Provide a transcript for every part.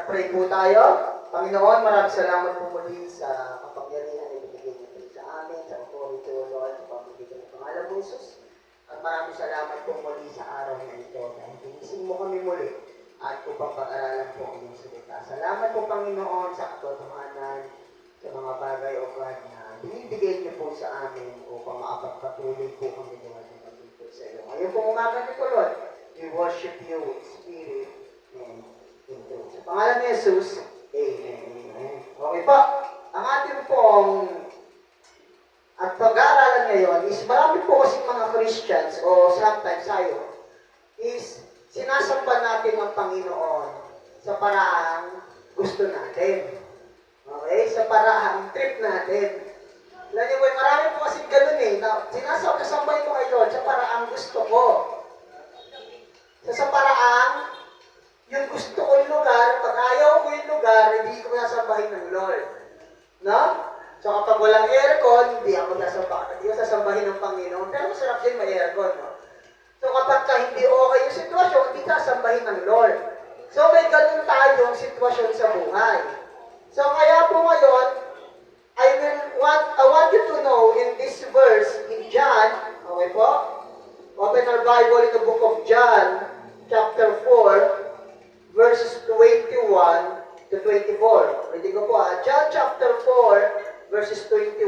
Pray po tayo. Panginoon, maraming salamat po muli sa kapangyarihan na ibigay niyo po sa amin, sa authority, O Lord, sa pamamagitan ng pangalan mo, Jesus. At maraming salamat po muli sa araw na ito na ginising mo kami muli at upang pag-aralan po ang iyong salita. Salamat po, Panginoon, sa katotohanan, sa mga bagay o God na binibigay niyo po sa amin upang makapagpatuloy po kami doon ng pagluto sa iyo. Ngayon po umaga nito, Lord, we worship you in spirit and in truth. Sa pangalan ni Jesus, Amen. Amen. Okay po. Ang ating pong at pag-aaralan ngayon is marami po kasi mga Christians o sometimes tayo is sinasamba natin ang Panginoon sa paraang gusto natin. Okay? Sa paraang trip natin. Alam niyo po, marami po kasi ganun na sinasambay ko kay Lord sa paraang gusto ko. Sa paraang yung gusto ko yung lugar, pag ayaw ko yung lugar, hindi ko nasambahin ng Lord. No? So kapag walang aircon, hindi ako sasambahin ng Panginoon. Pero masarap din may aircon, no? So kapag hindi okay yung sitwasyon, hindi sasambahin ng Lord. So may ganun tayong sitwasyon sa buhay. So kaya po ngayon, I want you to know in this verse, in John, okay po? Open our Bible in the book of John, chapter 4, verses 21 to 24. Reading ko po John chapter 4, verses 21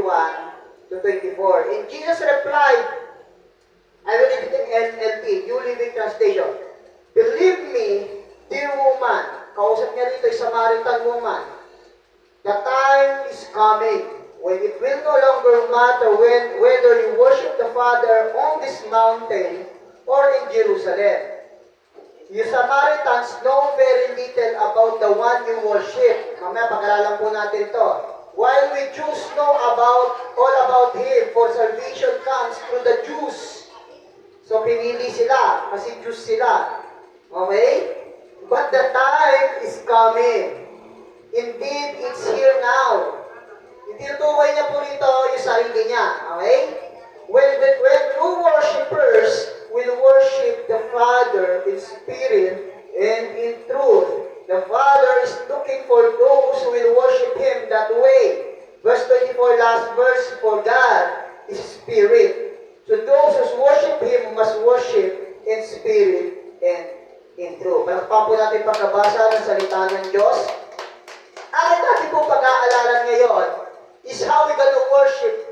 to 24. And Jesus replied, I will read it in NLT, New Living Translation. Believe me, dear woman, kausap niya rito, Samaritan woman, the time is coming when it will no longer matter whether you worship the Father on this mountain or in Jerusalem. You Samaritans know very little about the one you worship. Mamaya pag-aralan po natin ito. While we Jews know all about Him, for salvation comes through the Jews. So pinili sila, kasi Jews sila. Okay? But the time is coming. Indeed, it's here now. Itinutukoy niya po rito yung sarili niya. Okay? When true worshipers will worship the Father in spirit and in truth. The Father is looking for those who will worship Him that way. Verse 24, last verse, for God is spirit. So those who worship Him must worship in spirit and in truth. Palakpan po natin pagkabasa ng salita ng Diyos. Ang natin po pag-aalalan ngayon is how we gonna worship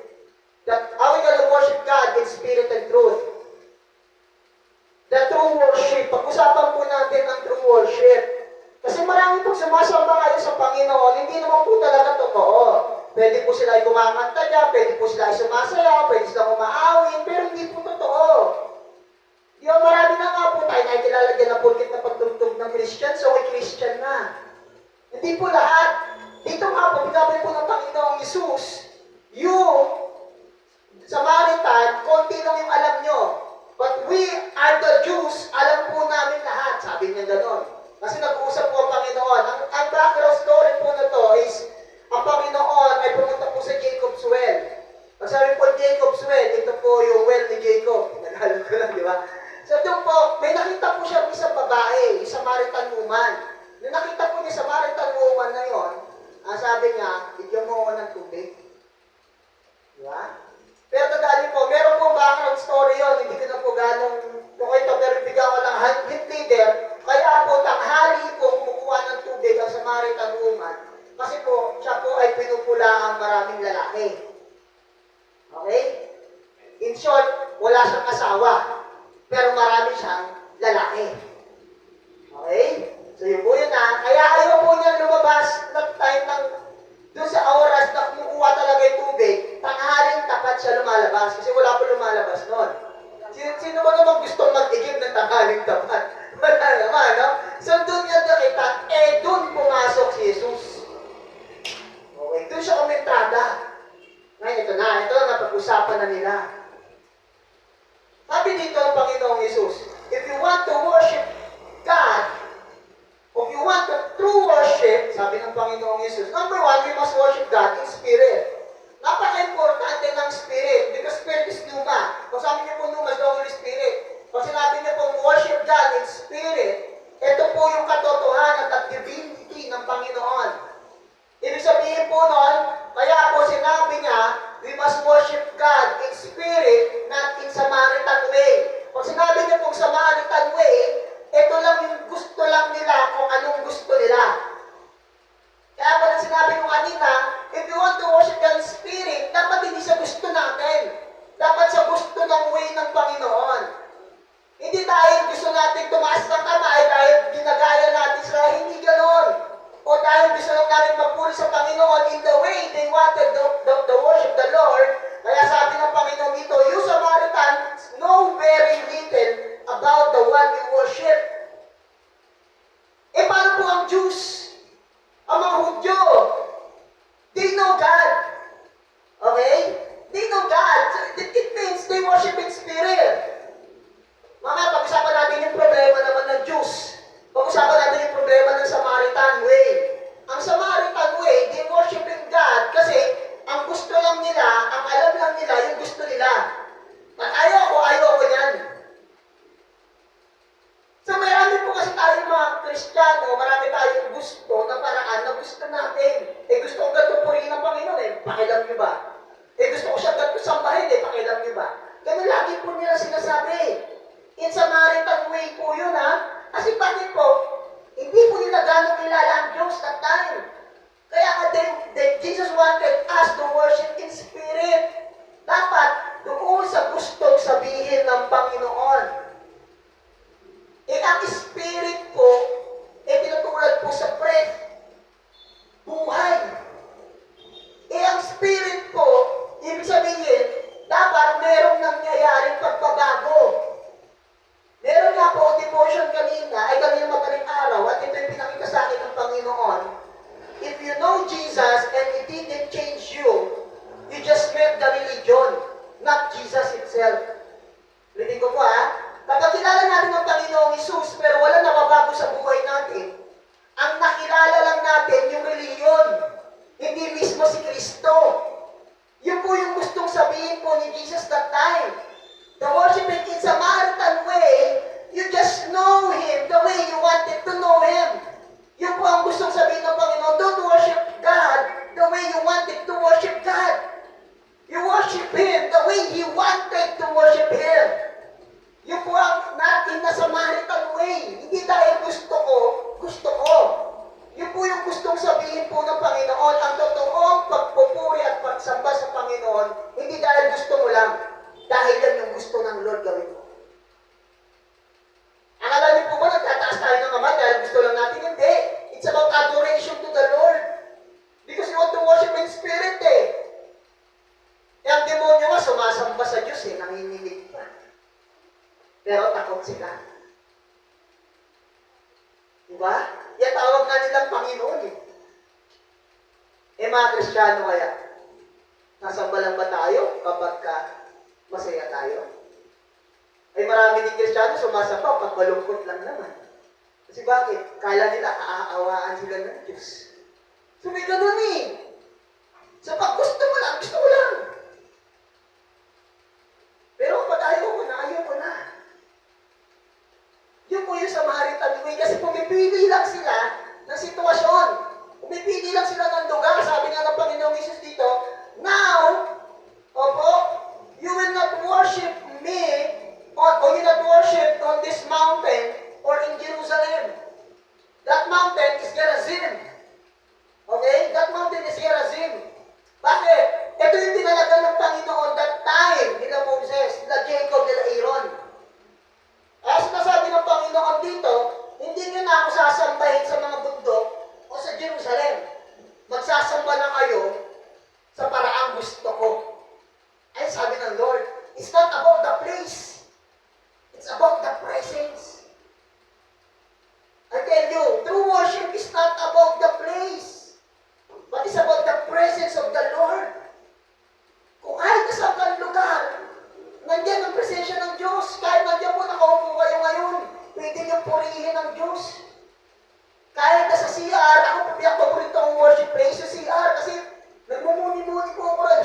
God in spirit and truth. The true worship. Pag-usapan po natin ang true worship. Kasi marami pong sumasamba kayo sa Panginoon, hindi naman po talaga totoo. Pwede po sila ay kumakanta dyan, pwede po sila ay sumasayaw, pwede sila umaawin, pero hindi po totoo. Di ba, marami na nga po tayo nakikilala dyan na pulkit na pagtugtog ng Christian, so ay Christian na. Hindi po lahat. Dito nga po, bigabay po ng Panginoong Isus, yung Samaritan, konti lang yung alam nyo. But we are the Jews, alam po namin lahat. Sabi niya gano'n. Kasi nag-uusap po ang Panginoon. Ang background story po na to is, ang Panginoon ay pumunta po sa Jacob's well. Pag sabi po Jacob's well, ito po yung well ni Jacob. Naghalog ko lang, di ba? So doon po, may nakita po siya isang babae, isang Samaritan woman. Nung nakita po niya Samaritan woman na yun, sabi niya, bigyan mo ako ng tubig. Di ba? Pero tadali po, meron po background story yun, hindi ko na po ganong ito, pero bigyan ko lang hint leader. Kaya po, tanghali po kumukuha ng tubig ang Samaritan woman. Kasi po, siya po ay pinupula ang maraming lalaki. Okay? In short, wala siyang asawa. Pero marami siyang lalaki. Okay? So yun po yun kaya ayaw po niya lumabas ng time ng doon sa oras na kumukuha talaga yung tubig, tanghaling tapat siya lumalabas kasi wala po lumalabas noon. Sino ba naman gustong mag-igib ng tanghaling tapat? Wala naman, no? So doon niya nakita, doon pumasok si Jesus. Okay, doon siya kumentrada. Ngayon, ito na pag-usapan na nila. Sabi dito ang Panginoong Jesus, if you want to worship God, if you want the true worship, sabi ng Panginoong Yesus, number one, we must worship God in spirit. Napaka-importante ng spirit, because spirit is pneuma. Kung sabi niyo po pneuma is the Holy Spirit. Pag sinabi niyo po worship God in spirit, ito po yung katotohanan at divinity beauty ng Panginoon. Ibig sabihin po nun, kaya po sinabi niya, we must worship God in spirit, not in Samaritan way. Pag sinabi niya pong Samaritan way, ito lang yung gusto lang nila kung anong gusto nila. Kaya pag sinabi ko kanina, if you want to worship God in spirit, dapat hindi sa gusto natin. Dapat sa gusto ng way ng Panginoon. Hindi dahil gusto natin tumaas ng kamay dahil ginagaya natin sila, hindi ganon. O dahil gusto lang natin magpuri sa Panginoon in the way they wanted the worship the Lord. Kaya sabi ng Panginoon dito, you Samaritans know very little about the one you worship. Eh paano po ang Jews? Ang mga Hudyo? They know God. Okay? They know God. So it means they worship in spirit. Mamaya pag-usapan natin yung problema naman ng Jews. Pag-usapan natin yung problema ng Samaritan way. Ang Samaritan way, they worshiping God kasi ang gusto lang nila, ang alam lang nila, yung gusto nila. At ayoko yan. So marami po kasi tayong mga Kristiyano, marami tayong gusto na paraan na gusto natin. Eh gusto ko ganito purihin ng Panginoon eh, pakialam nyo ba? Eh gusto ko siya ganito sambahin eh, pakialam nyo ba? Ganun lagi po nila sinasabi. In Samaritan way po yun ha. Kasi bakit po, hindi po nila gano'ng kilala ang Diyos that time. Kaya nga Jesus wanted us to worship in spirit. Dapat doon sa gustong sabihin ng Panginoon. Eh ang spirit po, eh tinutulad po sa breath. Buhay. Eh ang spirit po, ibig sabihin, dapat merong nangyayaring pagbabago. Meron nga po devotion kanina madaling araw, at ito yung pinakita sa akin ng Panginoon. If you know Jesus and it didn't change you, you just met the religion, not Jesus itself. Rinig ko po kapag kilala natin ang Panginoong Isus, pero wala nababago sa buhay natin, ang nakilala lang natin yung religion, hindi mismo si Kristo. Yun po yung gustong sabihin po ni Jesus that time. The worshiping in Samaritan way, you just know Him the way you wanted to know Him. Yun po ang gustong sabihin ng Panginoon, don't worship God the way you wanted to worship God. You worship Him the way He wanted to worship Him. Yun po ang not in the Samaritan way. Hindi dahil gusto ko. Yun po yung gustong sabihin po ng Panginoon, ang totoong pagpupuri at pagsamba sa Panginoon, hindi dahil gusto mo lang, dahil yan yung gusto ng Lord gawin mo. Akala niyo po ba nagtataas tayo ng kamay dahil gusto lang natin? Hindi. It's about adoration to the Lord. Because you want to worship in spirit eh. Eh ang demonyo nga sumasamba sa Diyos eh, nanginginig pa. Pero takot sila. Diba? Yan tawag nga nilang Panginoon eh. Eh mga Kristiyano kaya, nasamba lang ba tayo kapag masaya tayo? Ay marami din Kristiyano sumasamba pag malungkot lang naman. Kasi bakit? Kala nila aaawaan sila ng Diyos. So may ganun eh. So pag gusto mo lang, gusto mo lang. Pero pag ayaw ko na. Yun po yung Samaritan way. Kasi pumipili lang sila ng sitwasyon. Pumipili lang sila ng lugar. Sabi nga ng Panginoong Jesus dito, now, you will not worship me or you will not worship on this mountain or in Jerusalem. That mountain is Gerizim. Okay? That mountain is Gerizim. Bakit? Ito yung tinalaga ng Panginoon that time nila Moses, nila Jacob, nila Aaron. Kaya sinasabi ng Panginoon dito, hindi nyo na ako sasambahin sa mga bundok o sa Jerusalem. Magsasamba na kayo sa paraang gusto ko. Ay sabi ng Lord, it's not about the place. It's about the presence. I tell you, true worship is not about the place. But it's about the presence of the Lord. Kung kahit sa kang lugar, nandiyan ang presensya ng Diyos. Kahit nandiyan po nakaupo kayo ngayon, pwede niyong purihin ang Diyos. Kahit sa CR, ako paborito ang worship place sa CR kasi nagmumuni-muni po ako rin.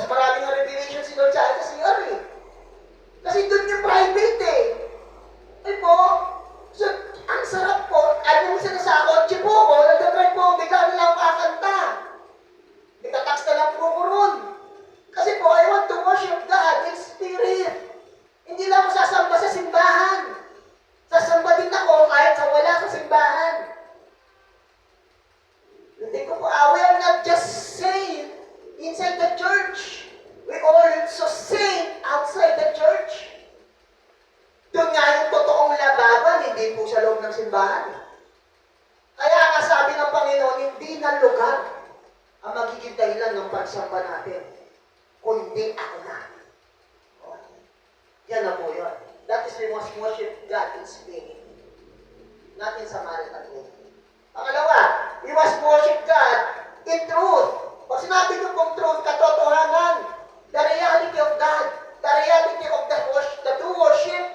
pagsamba natin, kundi ako na. Oh. Yan na po yun. That is, we must worship God in spirit, not in Samaritan way. Pangalawa, we must worship God in truth. Pag sinabi ko pong truth, katotohanan, the reality of God, the reality of the true worship,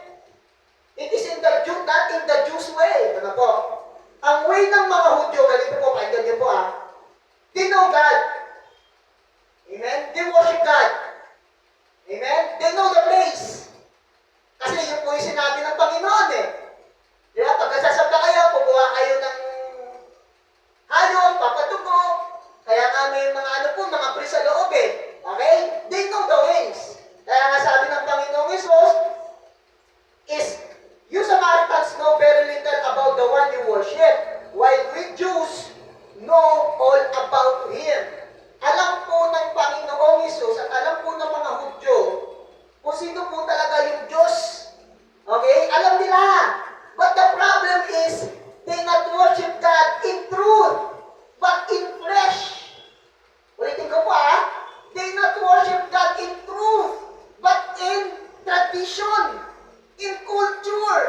it is in the Jew, not in the Jews way. Ano po? Ang way ng mga Hudyo, ganito po, pakinggan niyo po they know God. Amen? They worship God. Amen? They know the place. Kasi yun po yung sinabi ng Panginoon eh. Di ba? Pag nasasabda kayo, pukuha kayo ng hayop, papatugo. Kaya nga may mga ano po, mga pri sa loob eh. Okay? They know the ways. Kaya nga sabi ng Panginoong Isus, is you Samaritans know very little about the one you worship, while we Jews know all about Him. Alam po ng Panginoong Isus at alam po ng mga Hudyo kung sino po talaga yung Diyos. Okay? Alam nila. But the problem is, they not worship God in truth, but in flesh. Ulitin ko po they not worship God in truth, but in tradition, in culture.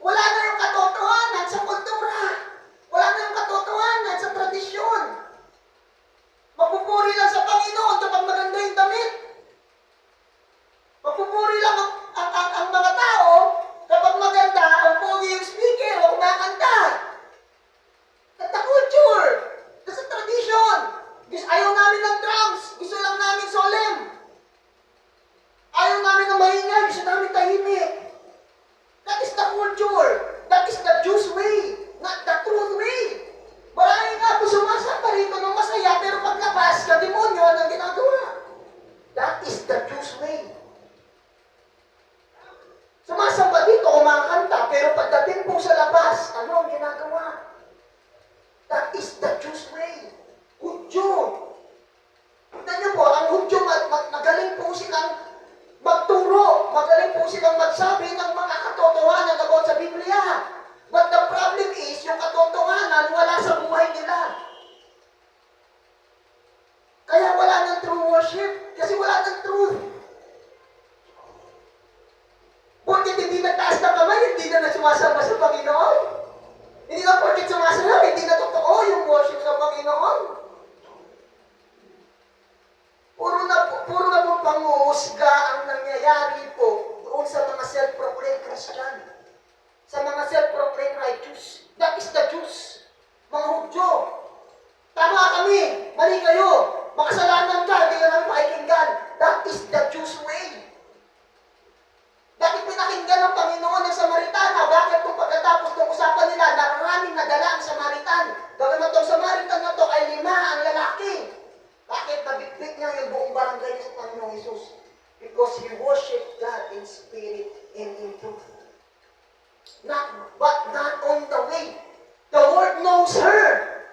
Wala na yung katotohanan sa kultura. Wala na yung katotohanan sa tradisyon. Magpupuri lang sa Panginoon kapag maganda yung damit. Magpupuri lang ang mga tao kapag maganda ang pogi yung speaker o kumakanta. At the culture. That's a tradition. Ayaw namin ng drums. Gusto lang namin solemn. Ayaw namin ng maingay. Gusto namin tahimik. That is the culture. That is the Jews way. Not the truth way. Marami nga po sumasamba rito ng masaya, pero paglabas, ka-demonyo ang ginagawa. That is the Jews way. Sumasamba dito, kumakanta, pero pagdating po sa labas, ano ang ginagawa? That is the Jews way. Hudyo. Tignan niyo po, ang Hudyo, magaling po silang magturo, magaling po silang magsabi ng mga katotohanan about sa Biblia. But the problem is, yung katotohanan wala sa buhay nila. Kaya wala ng true worship, kasi wala ng truth. Porkit hindi nagtaas na kamay, hindi na sumasama sa Panginoon. Hindi na porkit sumasama, hindi na totoo yung worship sa Panginoon. Puro na po panguhusga ang nangyayari po doon sa mga self-proclaimed Christian. Sa mga self-proclaimed righteous. That is the Jews. Mga Hudyo. Tama kami. Mali kayo. Makasalanan ka. Hindi ka namin pakikinggan. That is the Jews way. Bakit pinakinggan ng Panginoon ng Samaritana? Bakit kung pagkatapos ng usapan nila, maraming nadala ang Samaritan? Bagamat ang Samaritan na to ay 5 ang lalaki. Bakit nabitbit niya yung buong barangay sa Panginoong Isus? Because he worshiped God in spirit and in truth. But not on the way. The world knows her.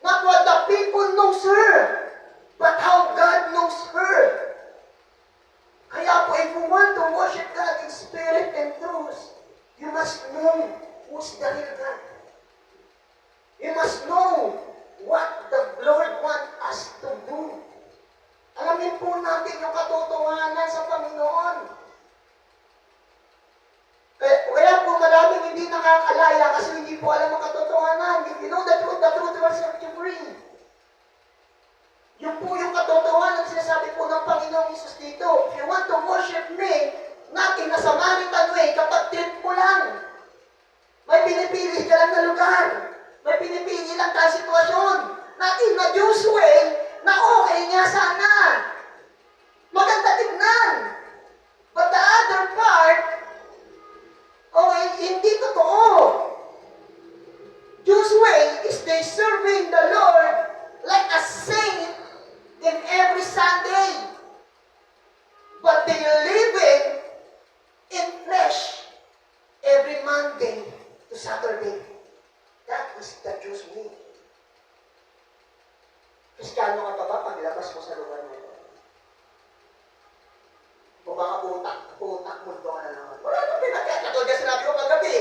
Not what the people knows her, but how God knows her. Kaya po, if you want to worship God in spirit and truth, you must know who's the real God. You must know what the Lord wants us to do. Alamin po natin yung katotohanan sa Panginoon. Kaya po maraming hindi nakakalaya kasi hindi po alam ang katotohanan. If you know the truth will set you free. Yun po yung katotohanan na sinasabi po ng Panginoong Isus dito. If you want to worship me, not in a Samaritan way, kapag trip mo lang. May pinipili ka lang na lugar. May pinipili lang ka sitwasyon. Not in a Jews way, na okay nga sana. Maganda tignan. But the other part, okay, hindi totoo. Jews way is they serving the Lord like a saint in every Sunday. But they living in flesh every Monday to Saturday. That is the Jews way. Kristiyano ka pa ba paglabas mo sa lugar mo? O baka putak mundo ka na naman. Wala nang pinagkakatol kasi sinabi ko kagabi.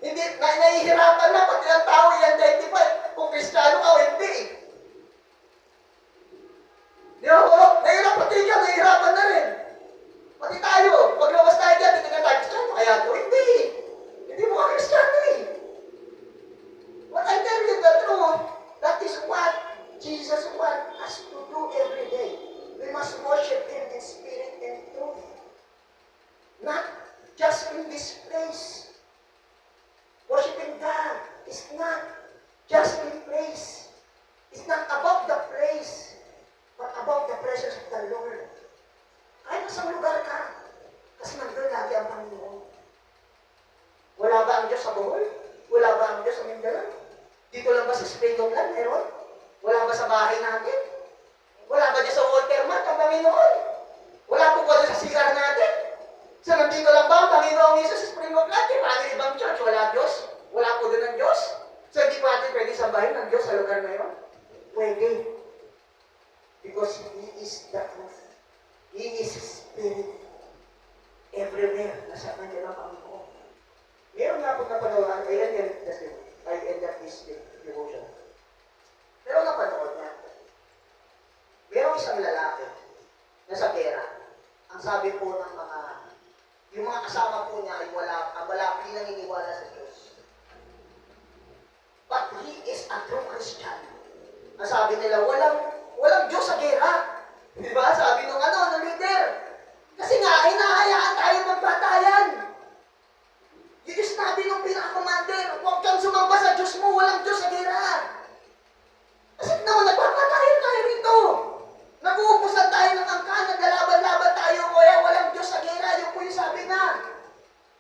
Hindi, nahihirapan na pati ang tao i-identify kung Kristiyano ka o hindi. is not just in place. It's not about the place, but about the presence of the Lord. Kahit nasang lugar ka, kasi nandun lagi ang Panginoon. Wala ba ang Diyos sa Bohol? Wala ba ang Diyos sa Mindanao? Dito lang ba sa Spring of Land meron? Wala ba sa bahay natin? Wala ba dyan sa Walter Mart ang Panginoon? Wala po ba dyan sa sigar natin? Sa nandito lang ba ang Panginoon Jesus sa Spring of Land? Paano ibang church? Wala Diyos? Wala po doon ang Diyos? So hindi pa natin pwede sambahin ng Diyos sa lugar na yun? Pwede. Because He is the truth. He is Spirit. Everywhere. Nasa kanya ng Panginoon. Meron nga po napanood, I end up this devotion. Pero napanood niya. Merong isang lalaki na sa pera. Ang sabi po ng yung mga kasama po niya ay wala pinaniniwala sa Diyos. But he is a true Christian. Ang sabi nila, walang Diyos sa gera. Di ba? Sabi ng leader. Kasi nga, hinahayaan tayo magpatayan. Yun yung sinabi ng pinaka-commander, huwag kang sumamba sa Diyos mo, walang Diyos sa gera. Kasi naman, nagpapatayan tayo rito. Nag-uubusan tayo ng angkan, naglalaban-laban tayo, kaya walang Diyos sa gera. Yun po yung sabi niya.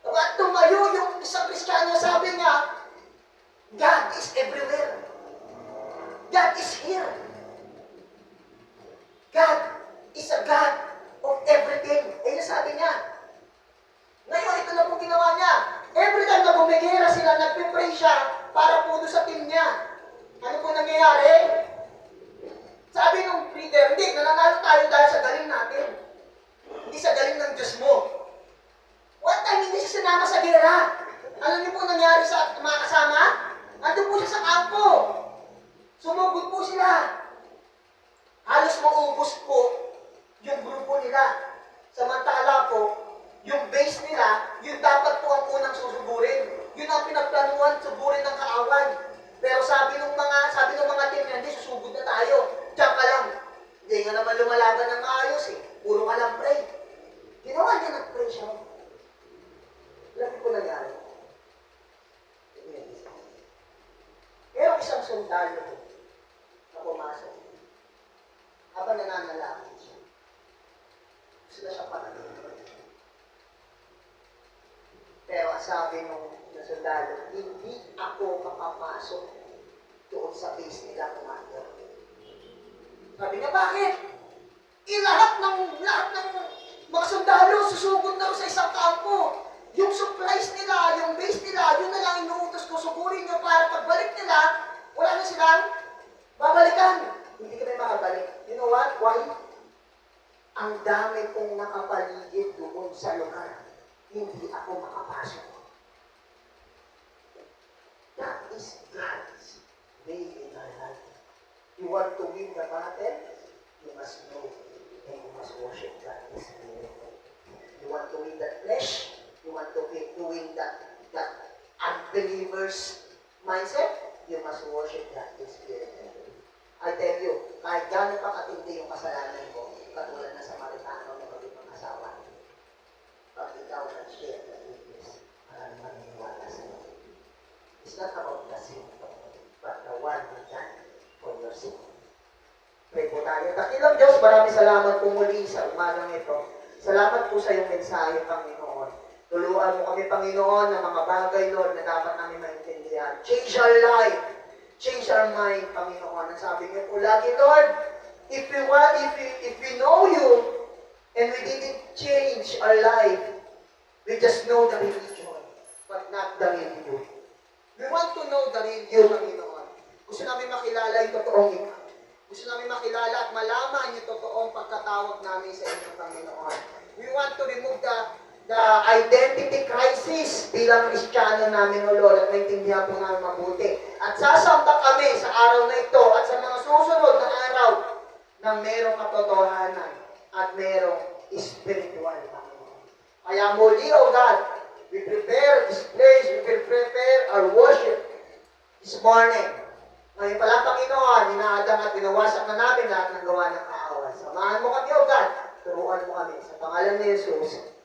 At tumayo yung isang Kristiyano, sabi niya, God is everywhere. God is here. God is a God of everything. Ayun sabi niya. Ngayon, ito na po ginawa niya. Every time na bumigera sila, nagpipray siya para po doon sa team niya. Ano po nangyayari? Sabi nung leader, hindi, nananalo tayo dahil sa galing natin. Hindi sa galing ng Diyos mo. One time, hindi siya sinama sa gera. Alam niyo po nangyari sa mga kasama? Nandun po siya sa kampo. Sumugod po sila. Halos maubos po yung grupo nila. Samantala po, yung base nila, yun dapat po ang unang susugurin. Yun ang pinagplanuhan, sugurin ng kaawan. Pero sabi ng mga team niya, hindi, susugod na tayo. Diyan ka lang. Hindi nga naman lumalaban ng maayos eh. Puro ka lang pray. Ginawa niya nag-pray siya. Alam niyo po nangyari. Pero isang sundalo na pumasok. Habang nananalangin siya. Sila siya panagin. Pero ang sabi ng sundalo, hindi ako makapasok doon sa base nila, Commander. Sabi niya, bakit? Lahat ng mga sundalo susugod na sa isang kampo. Yung supplies nila, yung base nila, yun na lang inuutos ko, sugurin nyo para pagbalik nila, wala na silang babalikan. Hindi kami makabalik. You know what? Why? Ang dami kong nakapaligid doon sa lugar. Hindi ako makapasok. That is God's way in our life. You want to win the battle? You must know and you must worship God in Spirit. You want to win that flesh? You want to win that unbeliever's mindset? You must worship God in Spirit. I tell you, kahit gano'n pa katindi yung kasalanan ko, katulad na sa Samaritano na magiging asawa, pag ikaw nag-share the goodness, maraming maniniwala sa iyo. It's not about the sin, but the one who died for your sin. Pray po tayo. Dakilang Diyos, maraming salamat po muli sa umagang ito. Salamat po sa iyong mensahe, Panginoon. Tuluan mo kami, Panginoon, ng mga bagay, Lord, na dapat namin maintindihan. Change our life. Change our mind, Panginoon. Ang sabi niyo po lagi, Lord, if we know you, and we didn't change our life, we just know the religion, but not the real you. We want to know the real you, Panginoon. Gusto namin makilala yung totoong ikaw. Gusto namin makilala at malaman yung totoong pagkatawag namin sa inyo, Panginoon. We want to remove the identity crisis bilang Kristiyano namin, O Lord, at maintindihan po namin mabuti. At sasamba kami sa araw na ito at sa mga susunod na araw na merong katotohanan at merong spiritual, Panginoon. Kaya muli, O God, we prepare this place, we prepare our worship this morning. Ngayon pala, Panginoon, inaadang at binawasak na namin lahat ng gawa ng kaawan. Samahan mo kami, O God. Turuan mo kami. Sa pangalan ni Jesus.